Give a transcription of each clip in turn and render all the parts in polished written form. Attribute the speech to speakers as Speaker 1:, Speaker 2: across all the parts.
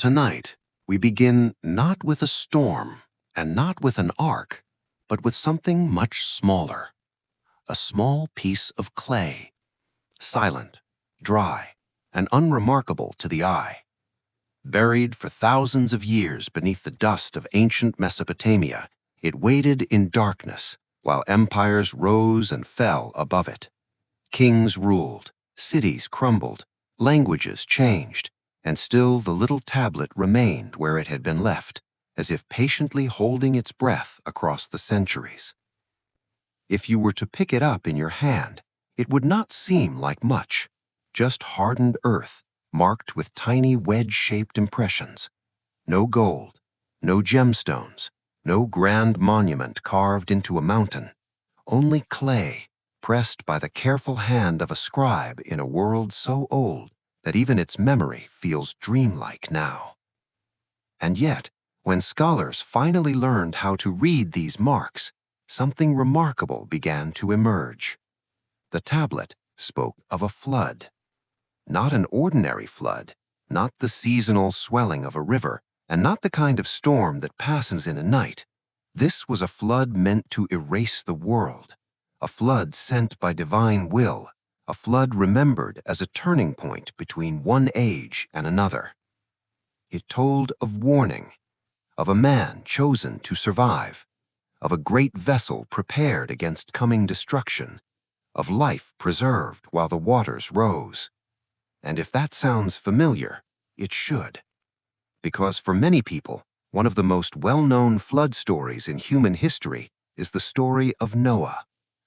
Speaker 1: Tonight, we begin not with a storm and not with an ark, but with something much smaller. A small piece of clay, silent, dry, and unremarkable to the eye. Buried for thousands of years beneath the dust of ancient Mesopotamia, it waited in darkness while empires rose and fell above it. Kings ruled, cities crumbled, languages changed, and still the little tablet remained where it had been left, as if patiently holding its breath across the centuries. If you were to pick it up in your hand, it would not seem like much, just hardened earth marked with tiny wedge-shaped impressions. No gold, no gemstones, no grand monument carved into a mountain, only clay pressed by the careful hand of a scribe in a world so old that even its memory feels dreamlike now. And yet, when scholars finally learned how to read these marks, something remarkable began to emerge. The tablet spoke of a flood. Not an ordinary flood, not the seasonal swelling of a river, and not the kind of storm that passes in a night. This was a flood meant to erase the world, a flood sent by divine will, a flood remembered as a turning point between one age and another. It told of warning, of a man chosen to survive, of a great vessel prepared against coming destruction, of life preserved while the waters rose. And if that sounds familiar, it should. Because for many people, one of the most well-known flood stories in human history is the story of Noah,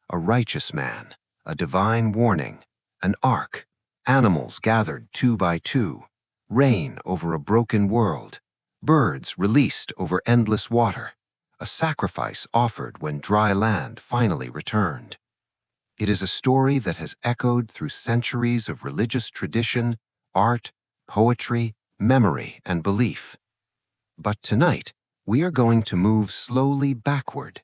Speaker 1: a righteous man, a divine warning, an ark, animals gathered 2 by 2, rain over a broken world, birds released over endless water, a sacrifice offered when dry land finally returned. It is a story that has echoed through centuries of religious tradition, art, poetry, memory, and belief. But tonight, we are going to move slowly backward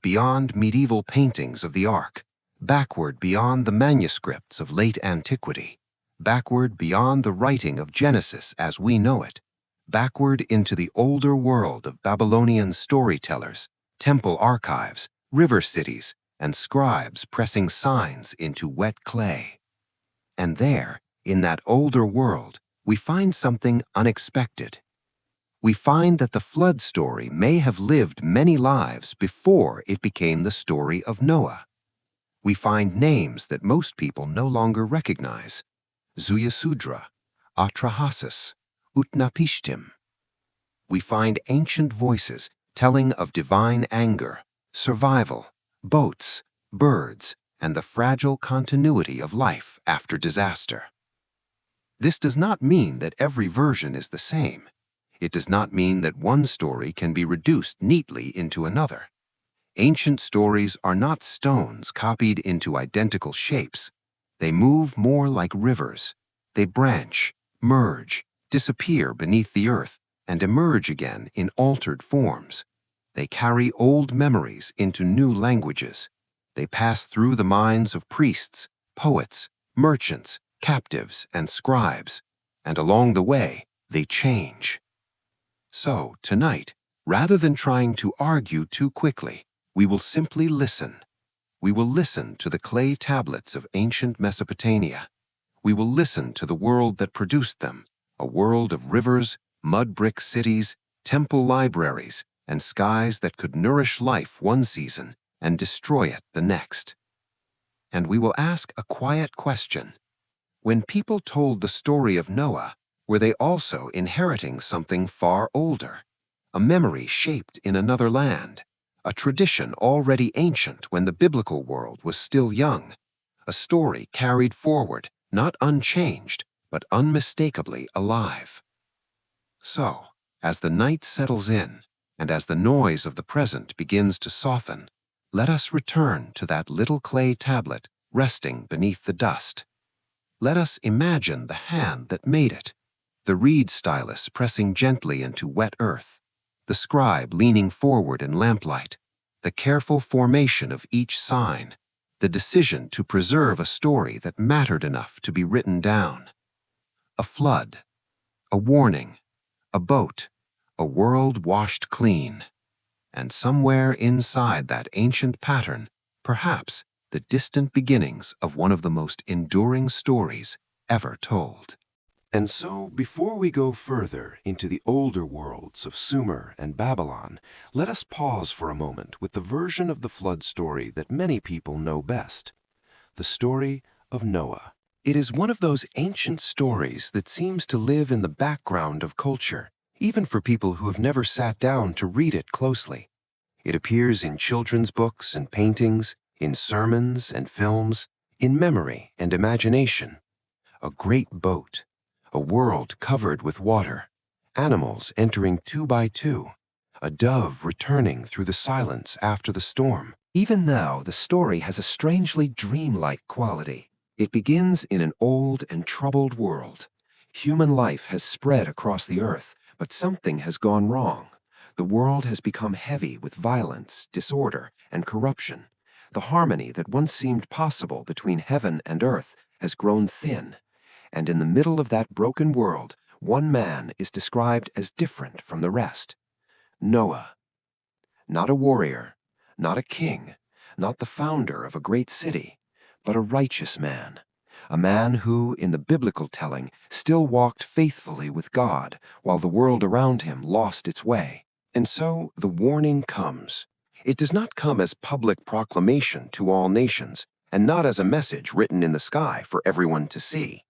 Speaker 1: beyond medieval paintings of the Ark, backward beyond the manuscripts of late antiquity, backward beyond the writing of Genesis as we know it, backward into the older world of Babylonian storytellers, temple archives, river cities, and scribes pressing signs into wet clay. And there, in that older world, we find something unexpected. We find that the flood story may have lived many lives before it became the story of Noah. We find names that most people no longer recognize: Ziusudra, Atrahasis, Utnapishtim. We find ancient voices telling of divine anger, survival, boats, birds, and the fragile continuity of life after disaster. This does not mean that every version is the same. It does not mean that one story can be reduced neatly into another. Ancient stories are not stones copied into identical shapes. They move more like rivers. They branch, merge, disappear beneath the earth, and emerge again in altered forms. They carry old memories into new languages. They pass through the minds of priests, poets, merchants, captives, and scribes, and along the way, they change. So, tonight, rather than trying to argue too quickly, we will simply listen. We will listen to the clay tablets of ancient Mesopotamia. We will listen to the world that produced them, a world of rivers, mud brick cities, temple libraries, and skies that could nourish life one season and destroy it the next. And we will ask a quiet question. When people told the story of Noah, were they also inheriting something far older? A memory shaped in another land, a tradition already ancient when the biblical world was still young, a story carried forward, not unchanged, but unmistakably alive. So, as the night settles in, and as the noise of the present begins to soften, let us return to that little clay tablet resting beneath the dust. Let us imagine the hand that made it, the reed stylus pressing gently into wet earth, the scribe leaning forward in lamplight, the careful formation of each sign, the decision to preserve a story that mattered enough to be written down. A flood, a warning, a boat, a world washed clean. And somewhere inside that ancient pattern, perhaps the distant beginnings of one of the most enduring stories ever told. And so, before we go further into the older worlds of Sumer and Babylon, let us pause for a moment with the version of the flood story that many people know best, the story of Noah. It is one of those ancient stories that seems to live in the background of culture, even for people who have never sat down to read it closely. It appears in children's books and paintings, in sermons and films, in memory and imagination. A great boat, a world covered with water, animals entering two by two, a dove returning through the silence after the storm. Even now, the story has a strangely dreamlike quality. It begins in an old and troubled world. Human life has spread across the earth, but something has gone wrong. The world has become heavy with violence, disorder, and corruption. The harmony that once seemed possible between heaven and earth has grown thin. And in the middle of that broken world, one man is described as different from the rest. Noah. Not a warrior, not a king, not the founder of a great city, but a righteous man. A man who, in the biblical telling, still walked faithfully with God while the world around him lost its way. And so the warning comes. It does not come as public proclamation to all nations, and not as a message written in the sky for everyone to see.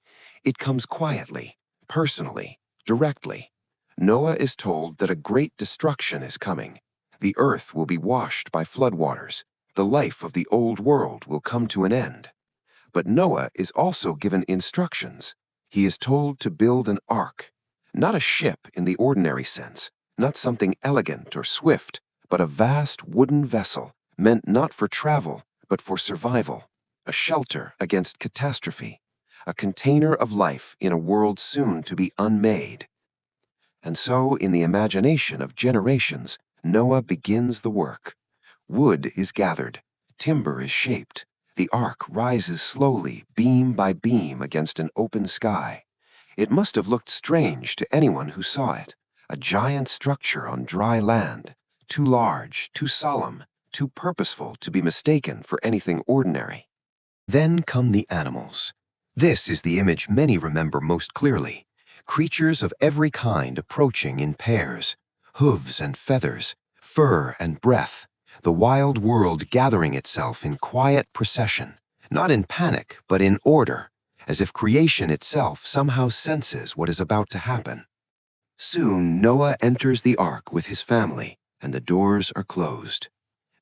Speaker 1: It comes quietly, personally, directly. Noah is told that a great destruction is coming. The earth will be washed by floodwaters. The life of the old world will come to an end. But Noah is also given instructions. He is told to build an ark, not a ship in the ordinary sense, not something elegant or swift, but a vast wooden vessel meant not for travel, but for survival, a shelter against catastrophe, a container of life in a world soon to be unmade. And so, in the imagination of generations, Noah begins the work. Wood is gathered, timber is shaped, the ark rises slowly, beam by beam, against an open sky. It must have looked strange to anyone who saw it, a giant structure on dry land, too large, too solemn, too purposeful to be mistaken for anything ordinary. Then come the animals. This is the image many remember most clearly. Creatures of every kind approaching in pairs, hooves and feathers, fur and breath, the wild world gathering itself in quiet procession, not in panic, but in order, as if creation itself somehow senses what is about to happen. Soon Noah enters the ark with his family, and the doors are closed.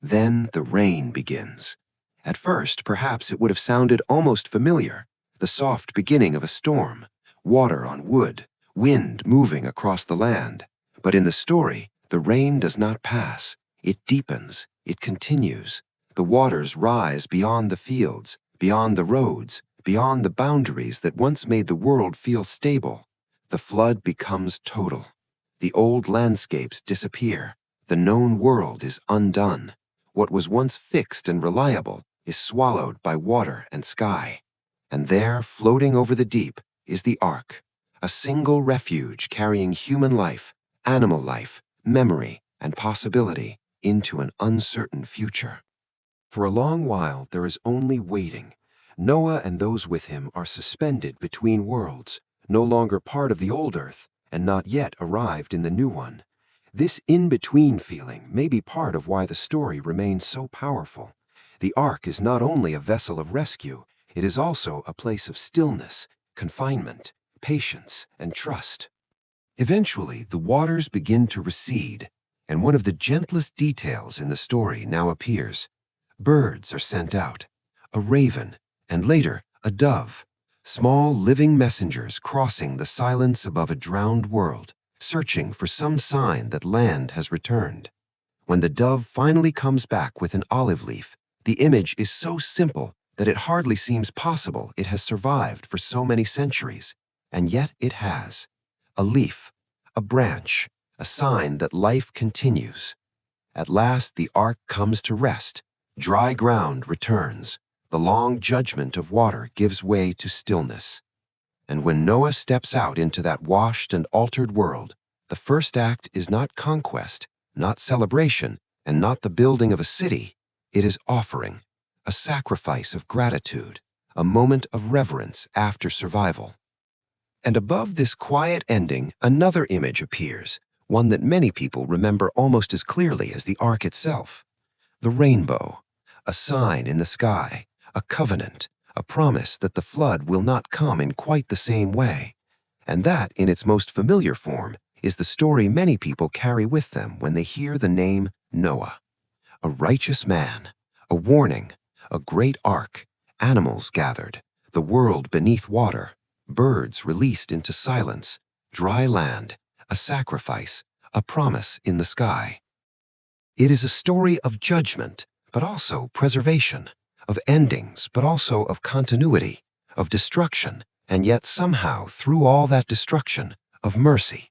Speaker 1: Then the rain begins. At first, perhaps it would have sounded almost familiar, the soft beginning of a storm, water on wood, wind moving across the land. But in the story, the rain does not pass. It deepens, it continues. The waters rise beyond the fields, beyond the roads, beyond the boundaries that once made the world feel stable. The flood becomes total. The old landscapes disappear. The known world is undone. What was once fixed and reliable is swallowed by water and sky. And there, floating over the deep, is the ark, a single refuge carrying human life, animal life, memory, and possibility into an uncertain future. For a long while, there is only waiting. Noah and those with him are suspended between worlds, no longer part of the old earth, and not yet arrived in the new one. This in-between feeling may be part of why the story remains so powerful. The ark is not only a vessel of rescue, it is also a place of stillness, confinement, patience, and trust. Eventually, the waters begin to recede, and one of the gentlest details in the story now appears. Birds are sent out, a raven, and later a dove, small living messengers crossing the silence above a drowned world, searching for some sign that land has returned. When the dove finally comes back with an olive leaf, the image is so simple that it hardly seems possible it has survived for so many centuries. And yet it has. A leaf, a branch, a sign that life continues. At last the ark comes to rest. Dry ground returns. The long judgment of water gives way to stillness.
Speaker 2: And when Noah steps out into that washed and altered world, the first act is not conquest, not celebration, and not the building of a city. It is offering, a sacrifice of gratitude, a moment of reverence after survival. And above this quiet ending, another image appears, one that many people remember almost as clearly as the ark itself. The rainbow, a sign in the sky, a covenant, a promise that the flood will not come in quite the same way. And that, in its most familiar form, is the story many people carry with them when they hear the name Noah. A righteous man, a warning, a great ark, animals gathered, the world beneath water, birds released into silence, dry land, a sacrifice, a promise in the sky. It is a story of judgment, but also preservation, of endings, but also of continuity, of destruction, and yet somehow, through all that destruction, of mercy.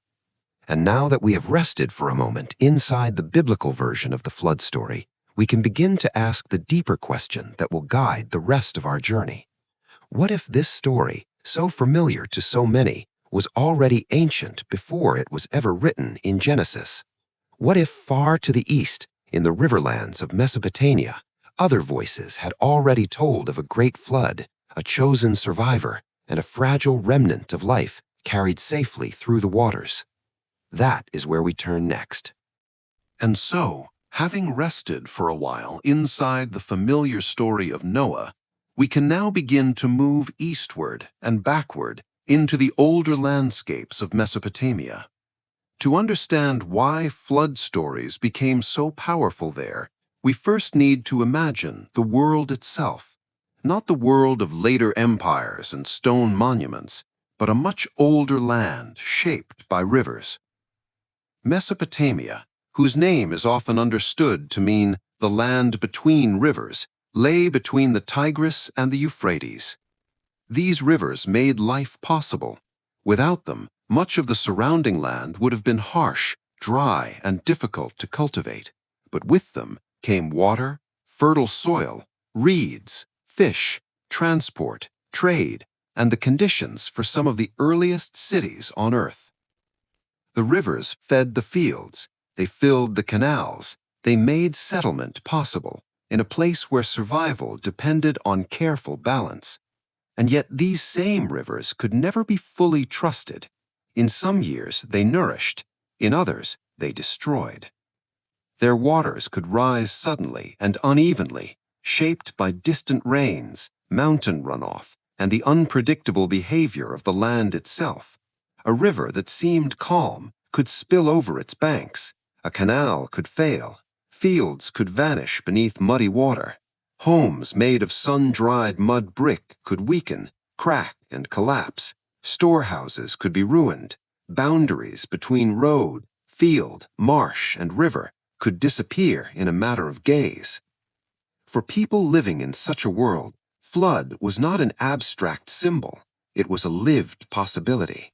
Speaker 2: And now that we have rested for a moment inside the biblical version of the flood story, we can begin to ask the deeper question that will guide the rest of our journey. What if this story, so familiar to so many, was already ancient before it was ever written in Genesis? What if far to the east, in the riverlands of Mesopotamia, other voices had already told of a great flood, a chosen survivor, and a fragile remnant of life carried safely through the waters? That is where we turn next.
Speaker 1: And so, having rested for a while inside the familiar story of Noah, we can now begin to move eastward and backward into the older landscapes of Mesopotamia. To understand why flood stories became so powerful there, we first need to imagine the world itself, not the world of later empires and stone monuments, but a much older land shaped by rivers. Mesopotamia, whose name is often understood to mean the land between rivers, lay between the Tigris and the Euphrates. These rivers made life possible. Without them, much of the surrounding land would have been harsh, dry, and difficult to cultivate. But with them came water, fertile soil, reeds, fish, transport, trade, and the conditions for some of the earliest cities on Earth. The rivers fed the fields, they filled the canals, they made settlement possible in a place where survival depended on careful balance. And yet these same rivers could never be fully trusted. In some years they nourished, in others they destroyed. Their waters could rise suddenly and unevenly, shaped by distant rains, mountain runoff, and the unpredictable behavior of the land itself. A river that seemed calm could spill over its banks, a canal could fail, fields could vanish beneath muddy water. Homes made of sun-dried mud brick could weaken, crack, and collapse. Storehouses could be ruined. Boundaries between road, field, marsh, and river could disappear in a matter of days. For people living in such a world, flood was not an abstract symbol. It was a lived possibility.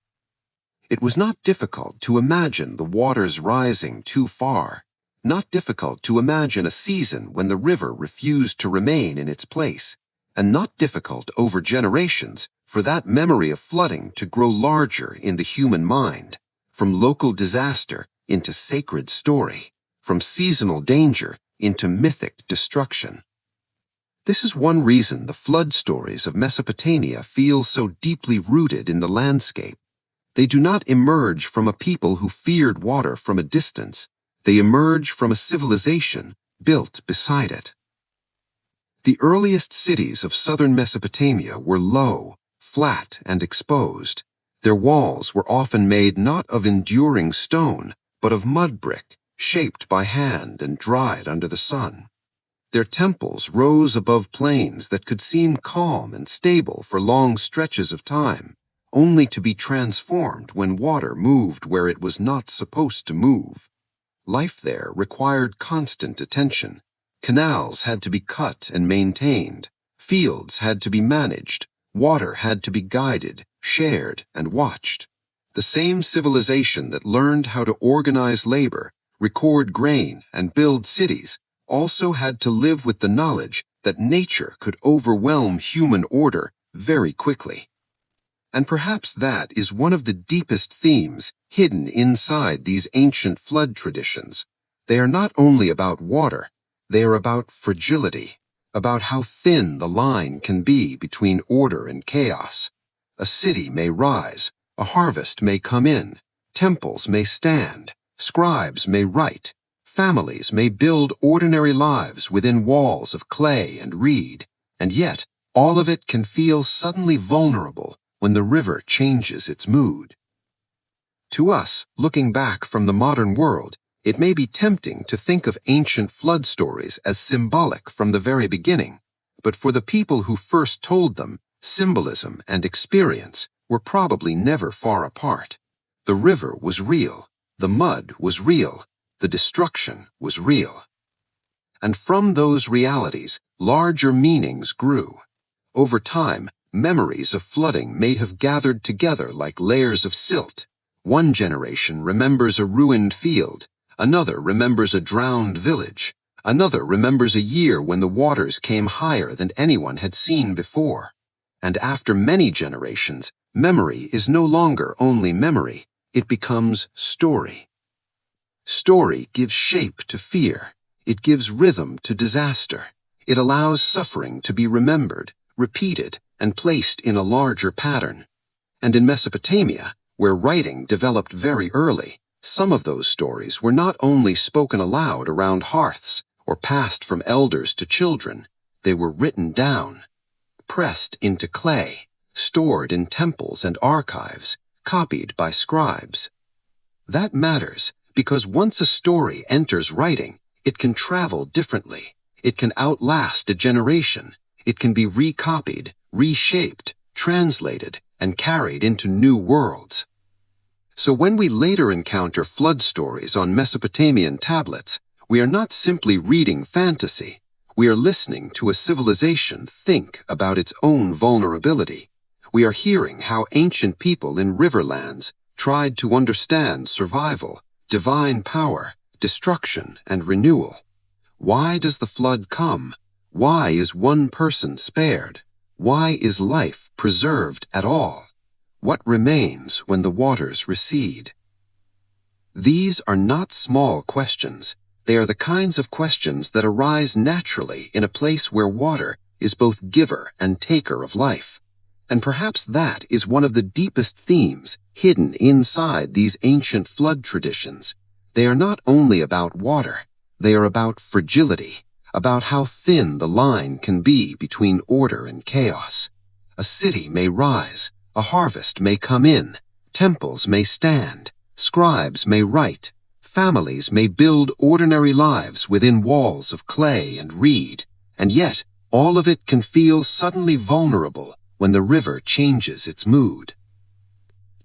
Speaker 1: It was not difficult to imagine the waters rising too far. Not difficult to imagine a season when the river refused to remain in its place, and not difficult over generations for that memory of flooding to grow larger in the human mind, from local disaster into sacred story, from seasonal danger into mythic destruction. This is one reason the flood stories of Mesopotamia feel so deeply rooted in the landscape. They do not emerge from a people who feared water from a distance. They emerge from a civilization built beside it. The earliest cities of southern Mesopotamia were low, flat, and exposed. Their walls were often made not of enduring stone, but of mud brick, shaped by hand and dried under the sun. Their temples rose above plains that could seem calm and stable for long stretches of time, only to be transformed when water moved where it was not supposed to move. Life there required constant attention. Canals had to be cut and maintained. Fields had to be managed. Water had to be guided, shared, and watched. The same civilization that learned how to organize labor, record grain, and build cities also had to live with the knowledge that nature could overwhelm human order very quickly. And perhaps that is one of the deepest themes hidden inside these ancient flood traditions. They are not only about water, they are about fragility, about how thin the line can be between order and chaos. A city may rise, a harvest may come in, temples may stand, scribes may write, families may build ordinary lives within walls of clay and reed, and yet all of it can feel suddenly vulnerable when the river changes its mood. To us, looking back from the modern world, it may be tempting to think of ancient flood stories as symbolic from the very beginning, but for the people who first told them, symbolism and experience were probably never far apart. The river was real, the mud was real, the destruction was real. And from those realities, larger meanings grew. Over time, memories of flooding may have gathered together like layers of silt. One generation remembers a ruined field, another remembers a drowned village, another remembers a year when the waters came higher than anyone had seen before. And after many generations, memory is no longer only memory, it becomes story. Story gives shape to fear, it gives rhythm to disaster, it allows suffering to be remembered, repeated, and placed in a larger pattern. And in Mesopotamia, where writing developed very early, some of those stories were not only spoken aloud around hearths or passed from elders to children, they were written down, pressed into clay, stored in temples and archives, copied by scribes. That matters because once a story enters writing, it can travel differently, it can outlast a generation, it can be recopied, reshaped, translated, and carried into new worlds. So when we later encounter flood stories on Mesopotamian tablets, we are not simply reading fantasy, we are listening to a civilization think about its own vulnerability. We are hearing how ancient people in riverlands tried to understand survival, divine power, destruction, and renewal. Why does the flood come? Why is one person spared? Why is life preserved at all? What remains when the waters recede? These are not small questions. They are the kinds of questions that arise naturally in a place where water is both giver and taker of life. And perhaps that is one of the deepest themes hidden inside these ancient flood traditions. They are not only about water, they are about fragility, about how thin the line can be between order and chaos. A city may rise, a harvest may come in, temples may stand, scribes may write, families may build ordinary lives within walls of clay and reed, and yet all of it can feel suddenly vulnerable when the river changes its mood.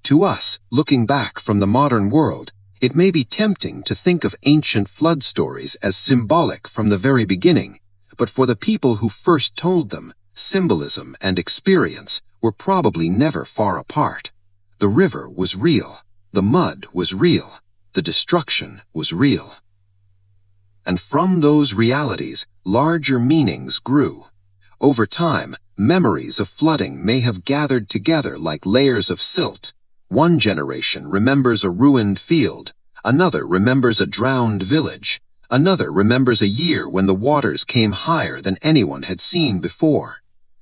Speaker 1: To us, looking back from the modern world, it may be tempting to think of ancient flood stories as symbolic from the very beginning, but for the people who first told them, symbolism and experience were probably never far apart. The river was real, the mud was real, the destruction was real. And from those realities, larger meanings grew. Over time, memories of flooding may have gathered together like layers of silt. One generation remembers a ruined field, another remembers a drowned village, another remembers a year when the waters came higher than anyone had seen before.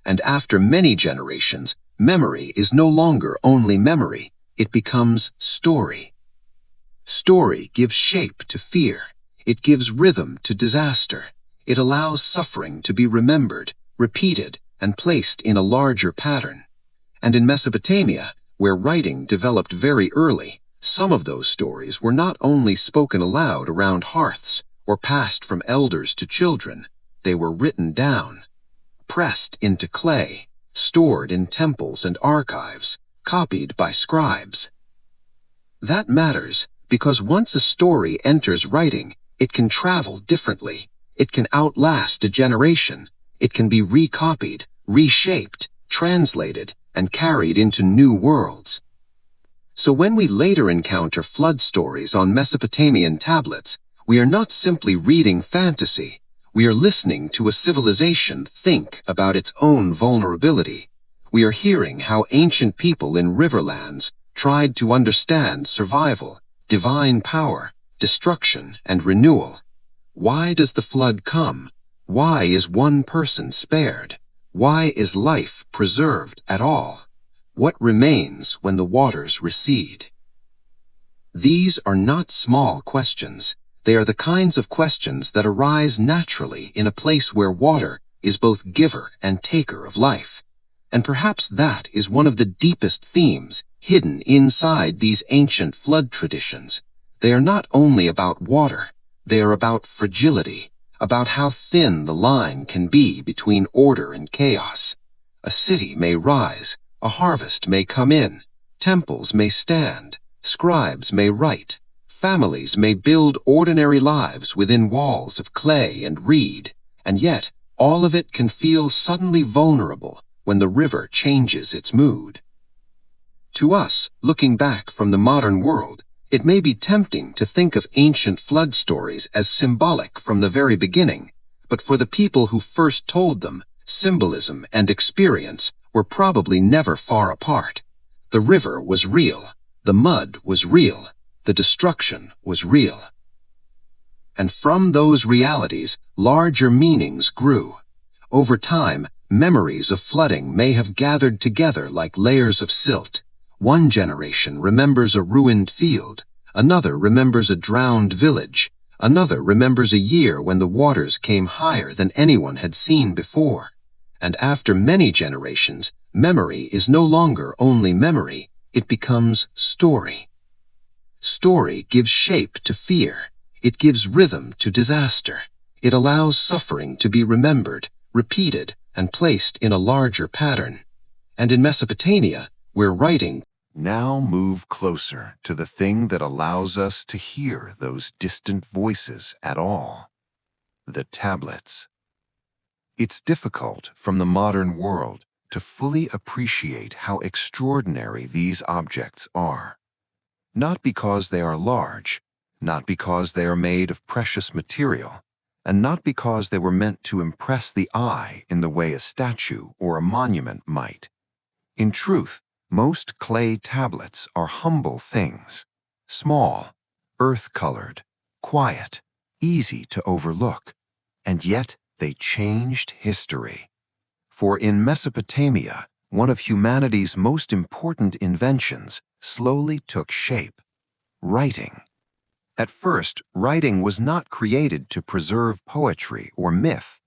Speaker 1: And after many generations, memory is no longer only memory, it becomes story. Story gives shape to fear, it gives rhythm to disaster, it allows suffering to be remembered, repeated, and placed in a larger pattern. And in Mesopotamia, where writing developed very early, some of those stories were not only spoken aloud around hearths or passed from elders to children, they were written down, pressed into clay, stored in temples and archives, copied by scribes. That matters because once a story enters writing, it can travel differently, it can outlast a generation, it can be recopied, reshaped, translated, and carried into new worlds. So when we later encounter flood stories on Mesopotamian tablets, we are not simply reading fantasy, we are listening to a civilization think about its own vulnerability. We are hearing how ancient people in riverlands tried to understand survival, divine power, destruction, and renewal. Why does the flood come? Why is one person spared? Why is life preserved at all? What remains when the waters recede? These are not small questions. They are the kinds of questions that arise naturally in a place where water is both giver and taker of life. And perhaps that is one of the deepest themes hidden inside these ancient flood traditions. They are not only about water, they are about fragility, about how thin the line can be between order and chaos. A city may rise, a harvest may come in, temples may stand, scribes may write, families may build ordinary lives within walls of clay and reed, and yet all of it can feel suddenly vulnerable when the river changes its mood. To us, looking back from the modern world, it may be tempting to think of ancient flood stories as symbolic from the very beginning, but for the people who first told them, symbolism and experience were probably never far apart. The river was real, the mud was real, the destruction was real. And from those realities, larger meanings grew. Over time, memories of flooding may have gathered together like layers of silt. One generation remembers a ruined field, another remembers a drowned village, another remembers a year when the waters came higher than anyone had seen before. And after many generations, memory is no longer only memory, it becomes story. Story gives shape to fear. It gives rhythm to disaster. It allows suffering to be remembered, repeated, and placed in a larger pattern. And in Mesopotamia, where writing
Speaker 2: Now move closer to the thing that allows us to hear those distant voices at all. The tablets. It's difficult from the modern world to fully appreciate how extraordinary these objects are. Not because they are large, not because they are made of precious material, and not because they were meant to impress the eye in the way a statue or a monument might. In truth, most clay tablets are humble things, small, earth-colored, quiet, easy to overlook, and yet they changed history. For in Mesopotamia, one of humanity's most important inventions slowly took shape: writing. At first, writing was not created to preserve poetry or myth.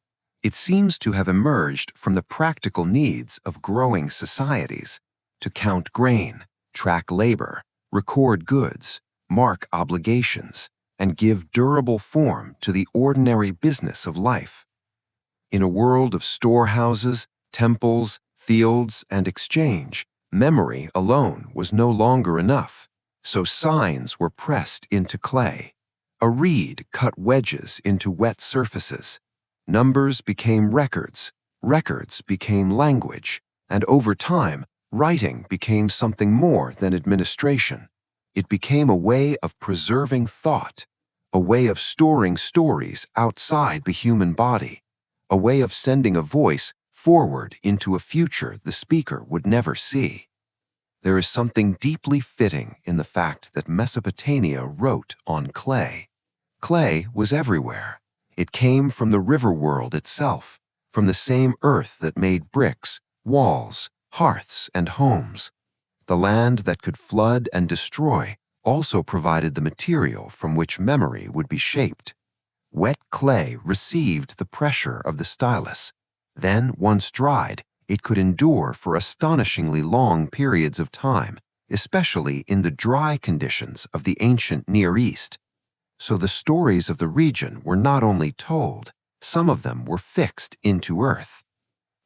Speaker 2: It seems to have emerged from the practical needs of growing societies, to count grain, track labor, record goods, mark obligations, and give durable form to the ordinary business of life. In a world of storehouses, temples, fields, and exchange, memory alone was no longer enough, so signs were pressed into clay. A reed cut wedges into wet surfaces. Numbers became records, records became language, and over time, writing became something more than administration. It became a way of preserving thought, a way of storing stories outside the human body, a way of sending a voice forward into a future the speaker would never see. There is something deeply fitting in the fact that Mesopotamia wrote on clay. Clay was everywhere. It came from the river world itself, from the same earth that made bricks, walls, hearths, and homes. The land that could flood and destroy also provided the material from which memory would be shaped. Wet clay received the pressure of the stylus. Then, once dried, it could endure for astonishingly long periods of time, especially in the dry conditions of the ancient Near East. So the stories of the region were not only told, some of them were fixed into earth.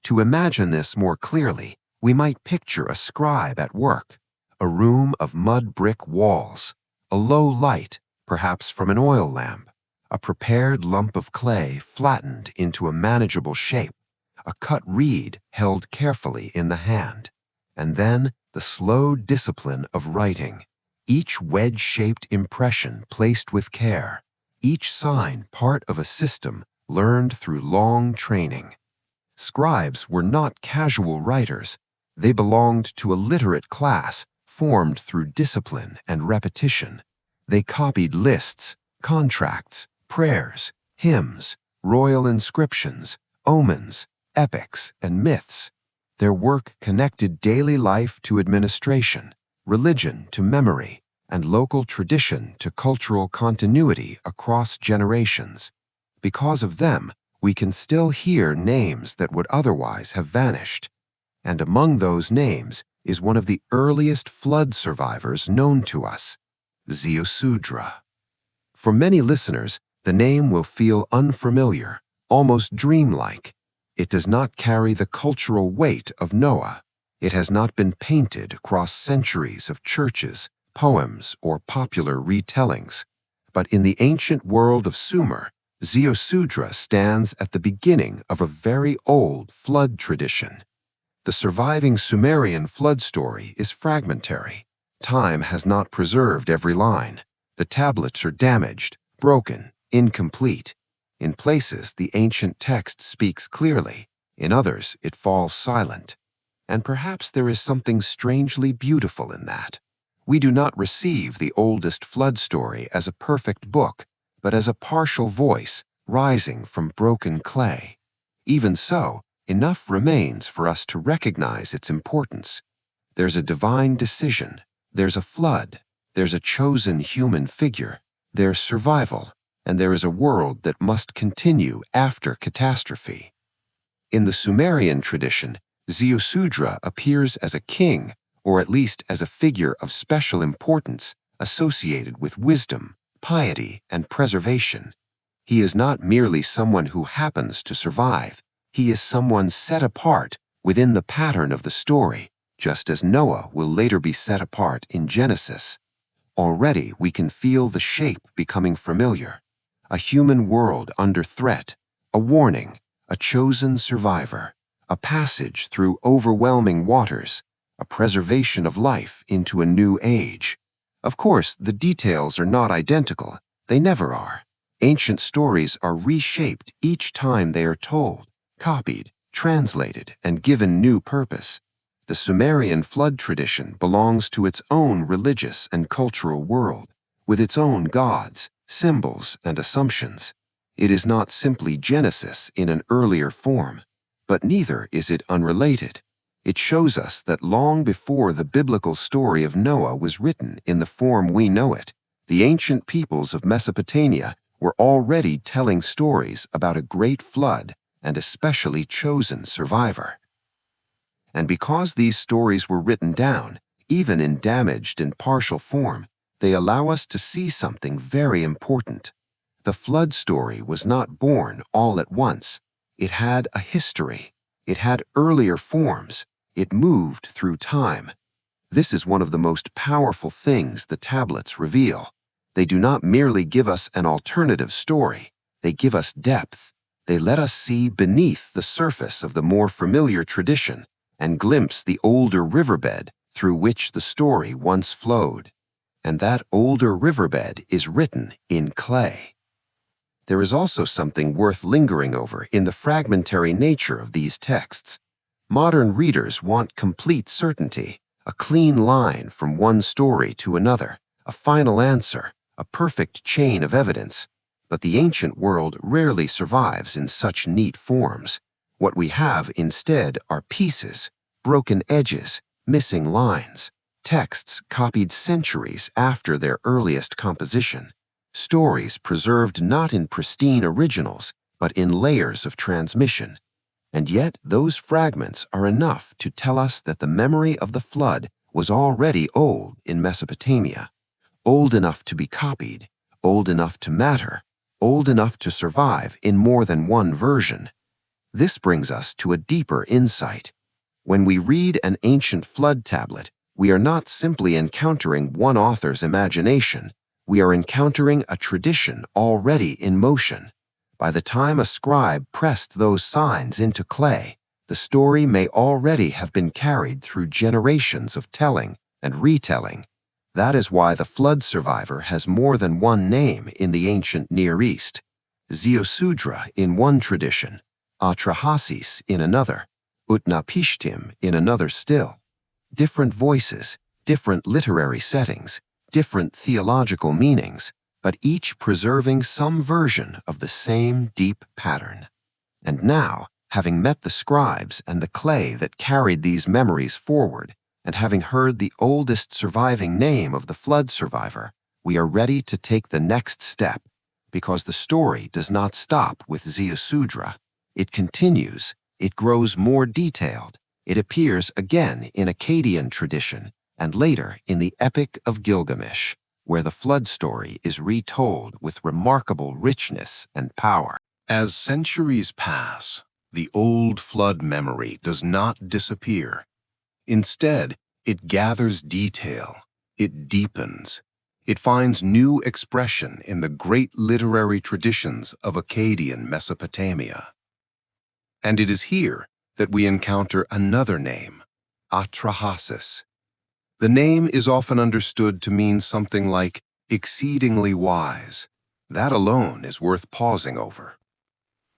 Speaker 2: To imagine this more clearly, we might picture a scribe at work, a room of mud brick walls, a low light, perhaps from an oil lamp, a prepared lump of clay flattened into a manageable shape, a cut reed held carefully in the hand, and then the slow discipline of writing, each wedge-shaped impression placed with care, each sign part of a system learned through long training. Scribes were not casual writers. They belonged to a literate class formed through discipline and repetition. They copied lists, contracts, prayers, hymns, royal inscriptions, omens, epics, and myths. Their work connected daily life to administration, religion to memory, and local tradition to cultural continuity across generations. Because of them, we can still hear names that would otherwise have vanished. And among those names is one of the earliest flood survivors known to us, Ziusudra. For many listeners, the name will feel unfamiliar, almost dreamlike. It does not carry the cultural weight of Noah. It has not been painted across centuries of churches, poems, or popular retellings. But in the ancient world of Sumer, Ziusudra stands at the beginning of a very old flood tradition. The surviving Sumerian flood story is fragmentary. Time has not preserved every line. The tablets are damaged, broken, incomplete. In places, the ancient text speaks clearly. In others, it falls silent. And perhaps there is something strangely beautiful in that. We do not receive the oldest flood story as a perfect book, but as a partial voice rising from broken clay. Even so, enough remains for us to recognize its importance. There's a divine decision, there's a flood, there's a chosen human figure, there's survival, and there is a world that must continue after catastrophe. In the Sumerian tradition, Ziusudra appears as a king, or at least as a figure of special importance associated with wisdom, piety, and preservation. He is not merely someone who happens to survive. He is someone set apart within the pattern of the story, just as Noah will later be set apart in Genesis. Already we can feel the shape becoming familiar. A human world under threat, a warning, a chosen survivor, a passage through overwhelming waters, a preservation of life into a new age. Of course, the details are not identical. They never are. Ancient stories are reshaped each time they are told, copied, translated, and given new purpose. The Sumerian flood tradition belongs to its own religious and cultural world, with its own gods, symbols, and assumptions. It is not simply Genesis in an earlier form, but neither is it unrelated. It shows us that long before the biblical story of Noah was written in the form we know it, the ancient peoples of Mesopotamia were already telling stories about a great flood and a specially chosen survivor. And because these stories were written down, even in damaged and partial form, they allow us to see something very important. The flood story was not born all at once. It had a history. It had earlier forms. It moved through time. This is one of the most powerful things the tablets reveal. They do not merely give us an alternative story. They give us depth. They let us see beneath the surface of the more familiar tradition and glimpse the older riverbed through which the story once flowed. And that older riverbed is written in clay. There is also something worth lingering over in the fragmentary nature of these texts. Modern readers want complete certainty, a clean line from one story to another, a final answer, a perfect chain of evidence. But the ancient world rarely survives in such neat forms. What we have instead are pieces, broken edges, missing lines, texts copied centuries after their earliest composition, stories preserved not in pristine originals, but in layers of transmission. And yet those fragments are enough to tell us that the memory of the flood was already old in Mesopotamia, old enough to be copied, old enough to matter, old enough to survive in more than one version. This brings us to a deeper insight. When we read an ancient flood tablet, we are not simply encountering one author's imagination. We are encountering a tradition already in motion. By the time a scribe pressed those signs into clay, the story may already have been carried through generations of telling and retelling. That is why the flood survivor has more than one name in the ancient Near East. Ziusudra in one tradition, Atrahasis in another, Utnapishtim in another still. Different voices, different literary settings, different theological meanings, but each preserving some version of the same deep pattern. And now, having met the scribes and the clay that carried these memories forward, and having heard the oldest surviving name of the flood survivor, we are ready to take the next step, because the story does not stop with Ziusudra. It continues, it grows more detailed, it appears again in Akkadian tradition, and later in the Epic of Gilgamesh, where the flood story is retold with remarkable richness and power.
Speaker 1: As centuries pass, the old flood memory does not disappear. Instead, it gathers detail, it deepens, it finds new expression in the great literary traditions of Akkadian Mesopotamia. And it is here that we encounter another name, Atrahasis. The name is often understood to mean something like exceedingly wise. That alone is worth pausing over.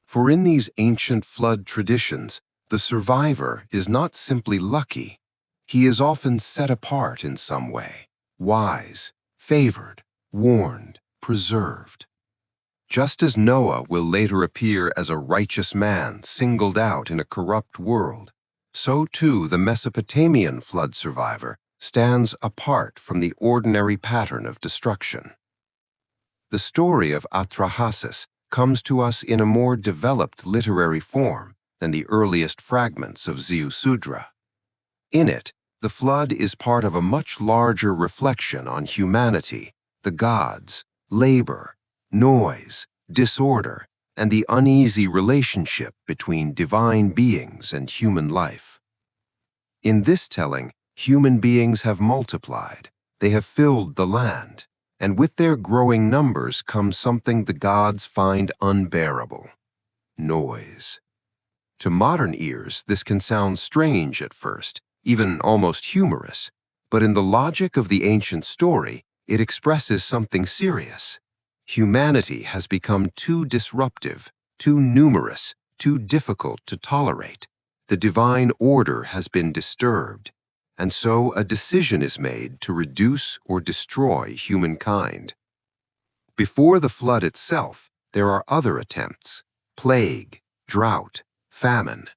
Speaker 1: For in these ancient flood traditions, the survivor is not simply lucky. He is often set apart in some way, wise, favored, warned, preserved. Just as Noah will later appear as a righteous man singled out in a corrupt world, so too the Mesopotamian flood survivor stands apart from the ordinary pattern of destruction. The story of Atrahasis comes to us in a more developed literary form than the earliest fragments of Ziusudra. In it, the flood is part of a much larger reflection on humanity, the gods, labor, noise, disorder, and the uneasy relationship between divine beings and human life. In this telling, human beings have multiplied, they have filled the land, and with their growing numbers comes something the gods find unbearable: noise. To modern ears, this can sound strange at first, even almost humorous, but in the logic of the ancient story, it expresses something serious. Humanity has become too disruptive, too numerous, too difficult to tolerate. The divine order has been disturbed, and so a decision is made to reduce or destroy humankind. Before the flood itself, there are other attempts: plague, drought, famine.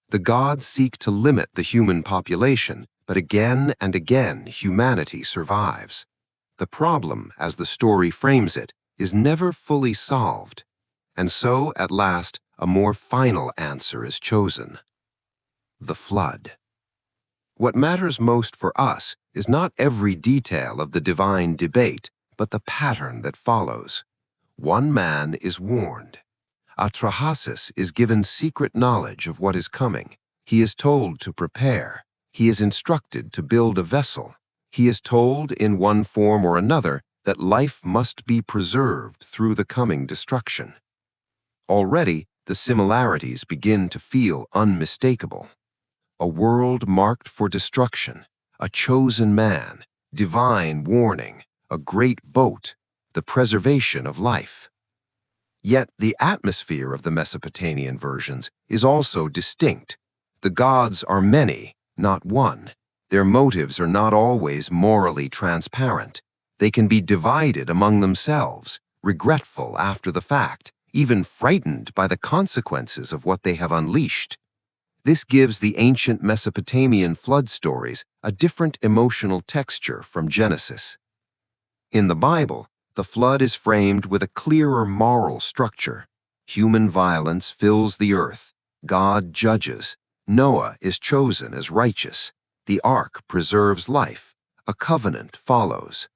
Speaker 1: The gods seek to limit the human population, but again and again humanity survives. The problem, as the story frames it, is never fully solved, and so, at last, a more final answer is chosen: the flood. What matters most for us is not every detail of the divine debate, but the pattern that follows. One man is warned. Atrahasis is given secret knowledge of what is coming. He is told to prepare. He is instructed to build a vessel. He is told, in one form or another, that life must be preserved through the coming destruction. Already, the similarities begin to feel unmistakable. A world marked for destruction, a chosen man, divine warning, a great boat, the preservation of life. Yet the atmosphere of the Mesopotamian versions is also distinct. The gods are many, not one. Their motives are not always morally transparent. They can be divided among themselves, regretful after the fact, even frightened by the consequences of what they have unleashed. This gives the ancient Mesopotamian flood stories a different emotional texture from Genesis. In the Bible, the flood is framed with a clearer moral structure. Human violence fills the earth. God judges. Noah is chosen as righteous. The ark preserves life. A covenant follows.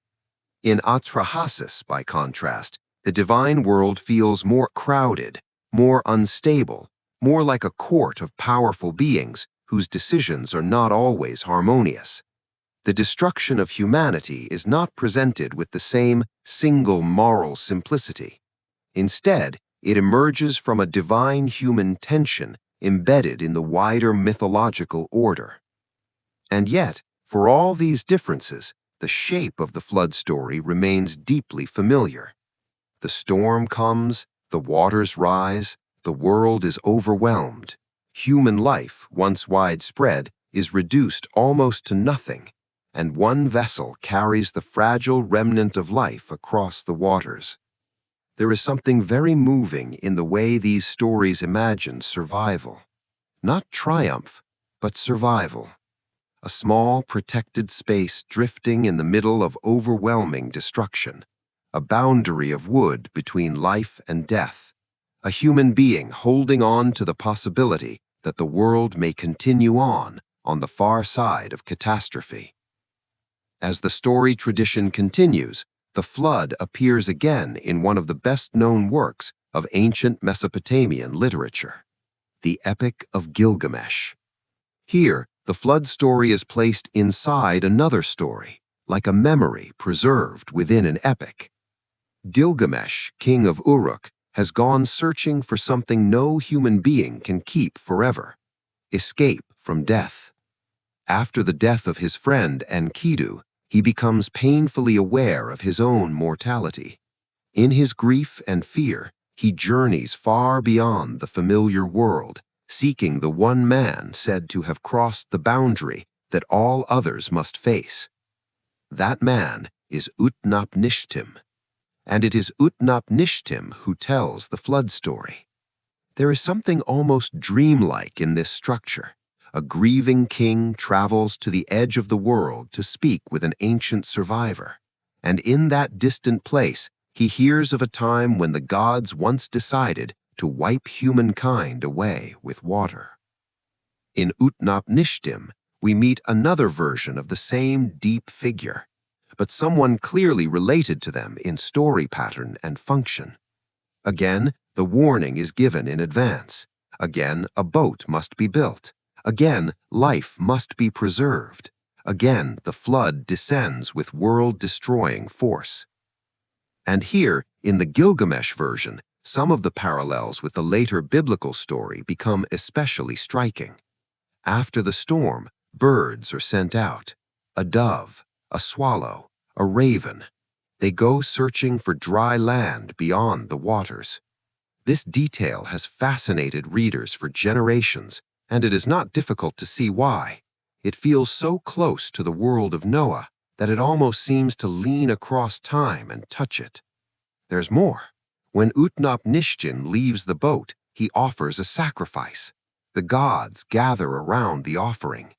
Speaker 1: In Atrahasis, by contrast, the divine world feels more crowded, more unstable, more like a court of powerful beings whose decisions are not always harmonious. The destruction of humanity is not presented with the same single moral simplicity. Instead, it emerges from a divine human tension embedded in the wider mythological order. And yet, for all these differences, the shape of the flood story remains deeply familiar. The storm comes, the waters rise, the world is overwhelmed.
Speaker 2: Human life, once widespread, is reduced almost to nothing, and one vessel carries the fragile remnant of life across the waters. There is something very moving in the way these stories imagine survival. Not triumph, but survival. A small, protected space drifting in the middle of overwhelming destruction. A boundary of wood between life and death. A human being holding on to the possibility that the world may continue on the far side of catastrophe. As the story tradition continues, the flood appears again in one of the best-known works of ancient Mesopotamian literature, the Epic of Gilgamesh. Here, the flood story is placed inside another story, like a memory preserved within an epic. Gilgamesh, king of Uruk, has gone searching for something no human being can keep forever: escape from death. After the death of his friend Enkidu, he becomes painfully aware of his own mortality. In his grief and fear, he journeys far beyond the familiar world, seeking the one man said to have crossed the boundary that all others must face. That man is Utnapishtim, and it is Utnapishtim who tells the flood story. There is something almost dreamlike in this structure. A grieving king travels to the edge of the world to speak with an ancient survivor, and in that distant place, he hears of a time when the gods once decided to wipe humankind away with water. In Utnapishtim, we meet another version of the same deep figure, but someone clearly related to them in story pattern and function. Again, the warning is given in advance. Again, a boat must be built. Again, life must be preserved. Again, the flood descends with world-destroying force. And here, in the Gilgamesh version, some of the parallels with the later biblical story become especially striking. After the storm, birds are sent out. A dove, a swallow, a raven. They go searching for dry land beyond the waters. This detail has fascinated readers for generations, and it is not difficult to see why. It feels so close to the world of Noah that it almost seems to lean across time and touch it. There's more. When Utnapishtim leaves the boat, he offers a sacrifice. The gods gather around the offering.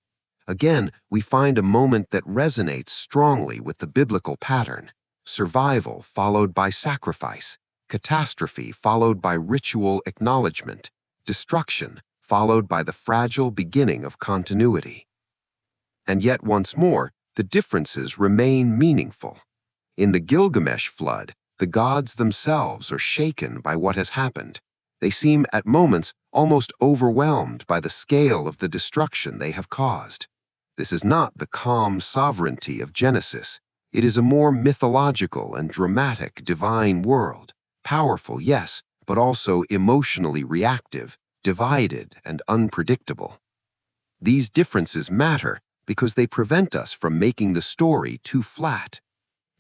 Speaker 2: Again, we find a moment that resonates strongly with the biblical pattern: survival followed by sacrifice, catastrophe followed by ritual acknowledgement, destruction followed by the fragile beginning of continuity. And yet once more, the differences remain meaningful. In the Gilgamesh flood, the gods themselves are shaken by what has happened. They seem at moments almost overwhelmed by the scale of the destruction they have caused. This is not the calm sovereignty of Genesis. It is a more mythological and dramatic divine world, powerful, yes, but also emotionally reactive, divided and unpredictable. These differences matter because they prevent us from making the story too flat.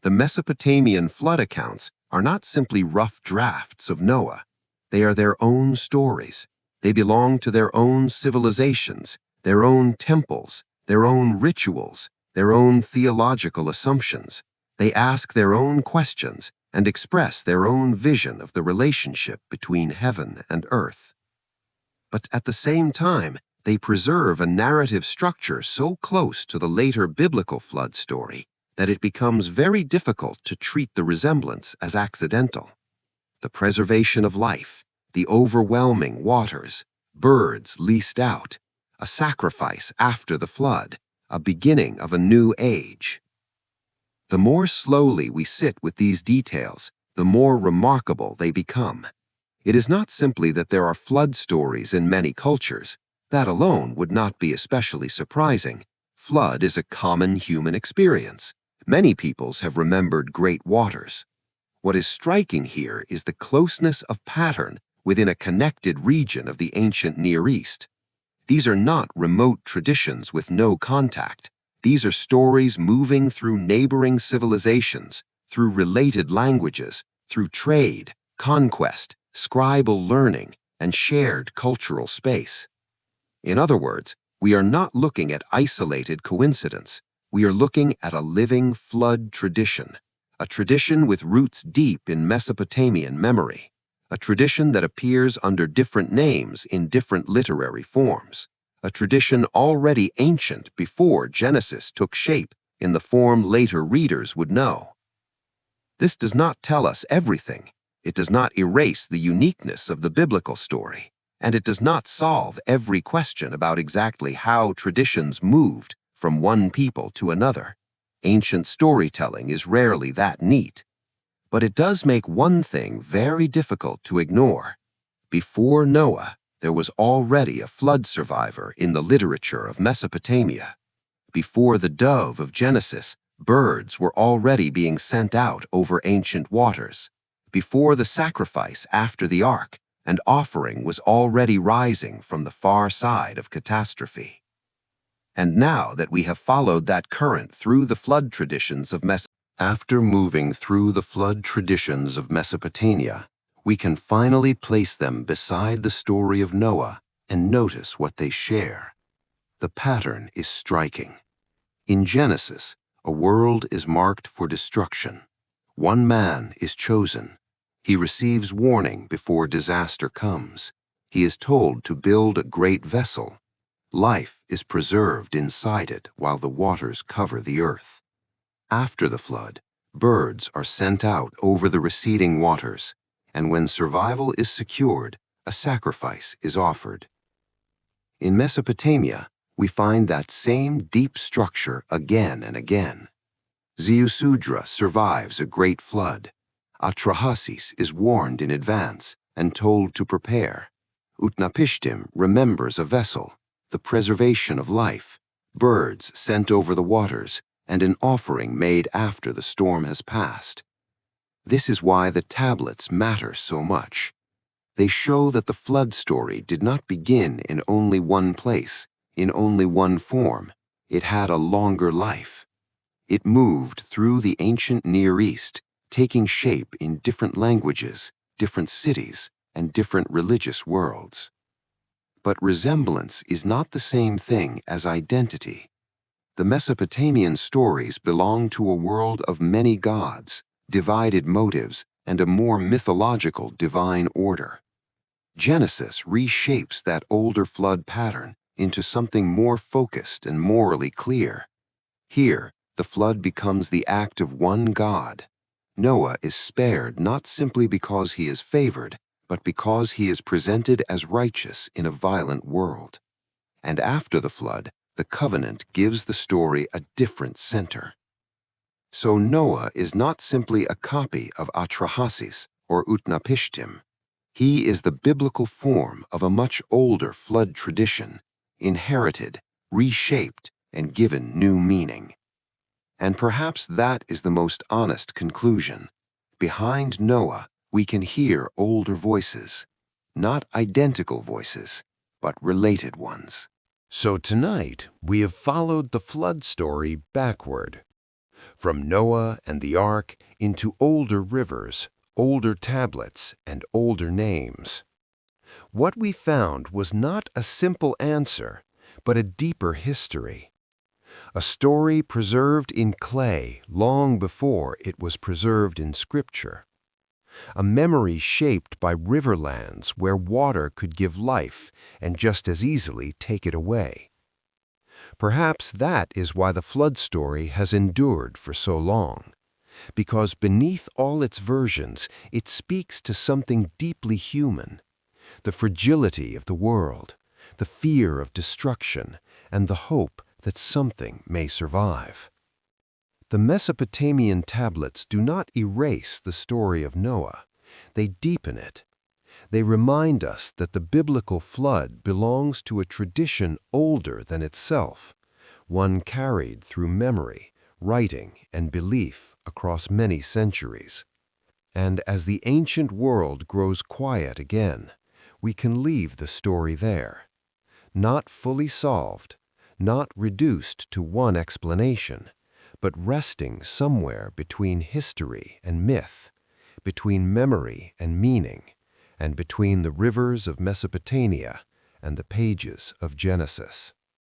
Speaker 2: The Mesopotamian flood accounts are not simply rough drafts of Noah. They are their own stories. They belong to their own civilizations, their own temples, their own rituals, their own theological assumptions. They ask their own questions and express their own vision of the relationship between heaven and earth. But at the same time, they preserve a narrative structure so close to the later biblical flood story that it becomes very difficult to treat the resemblance as accidental. The preservation of life, the overwhelming waters, birds leased out, a sacrifice after the flood, a beginning of a new age. The more slowly we sit with these details, the more remarkable they become. It is not simply that there are flood stories in many cultures. That alone would not be especially surprising. Flood is a common human experience. Many peoples have remembered great waters. What is striking here is the closeness of pattern within a connected region of the ancient Near East. These are not remote traditions with no contact. These are stories moving through neighboring civilizations, through related languages, through trade, conquest, scribal learning, and shared cultural space. In other words, we are not looking at isolated coincidence. We are looking at a living flood tradition, a tradition with roots deep in Mesopotamian memory, a tradition that appears under different names in different literary forms, a tradition already ancient before Genesis took shape in the form later readers would know. This does not tell us everything. It does not erase the uniqueness of the biblical story, and it does not solve every question about exactly how traditions moved from one people to another. Ancient storytelling is rarely that neat. But it does make one thing very difficult to ignore. Before Noah, there was already a flood survivor in the literature of Mesopotamia. Before the dove of Genesis, birds were already being sent out over ancient waters. Before the sacrifice after the ark, an offering was already rising from the far side of catastrophe. And now that we have followed that current through the flood traditions of
Speaker 1: After moving through the flood traditions of Mesopotamia, we can finally place them beside the story of Noah and notice what they share. The pattern is striking. In Genesis, a world is marked for destruction. One man is chosen. He receives warning before disaster comes. He is told to build a great vessel. Life is preserved inside it while the waters cover the earth. After the flood, birds are sent out over the receding waters, and when survival is secured, a sacrifice is offered. In Mesopotamia, we find that same deep structure again and again. Ziusudra survives a great flood. Atrahasis is warned in advance and told to prepare. Utnapishtim remembers a vessel, the preservation of life, birds sent over the waters, and an offering made after the storm has passed. This is why the tablets matter so much. They show that the flood story did not begin in only one place, in only one form. It had a longer life. It moved through the ancient Near East, taking shape in different languages, different cities, and different religious worlds. But resemblance is not the same thing as identity. The Mesopotamian stories belong to a world of many gods, divided motives, and a more mythological divine order. Genesis reshapes that older flood pattern into something more focused and morally clear. Here, the flood becomes the act of one God. Noah is spared not simply because he is favored, but because he is presented as righteous in a violent world. And after the flood, the covenant gives the story a different center. So Noah is not simply a copy of Atrahasis or Utnapishtim. He is the biblical form of a much older flood tradition, inherited, reshaped, and given new meaning. And perhaps that is the most honest conclusion. Behind Noah, we can hear older voices, not identical voices, but related ones.
Speaker 2: So tonight, we have followed the flood story backward, from Noah and the ark into older rivers, older tablets, and older names. What we found was not a simple answer, but a deeper history. A story preserved in clay long before it was preserved in Scripture. A memory shaped by riverlands where water could give life and just as easily take it away. Perhaps that is why the flood story has endured for so long, because beneath all its versions, it speaks to something deeply human, the fragility of the world, the fear of destruction, and the hope that something may survive. The Mesopotamian tablets do not erase the story of Noah, they deepen it. They remind us that the biblical flood belongs to a tradition older than itself, one carried through memory, writing, and belief across many centuries. And as the ancient world grows quiet again, we can leave the story there, not fully solved, not reduced to one explanation, but resting somewhere between history and myth, between memory and meaning, and between the rivers of Mesopotamia and the pages of Genesis.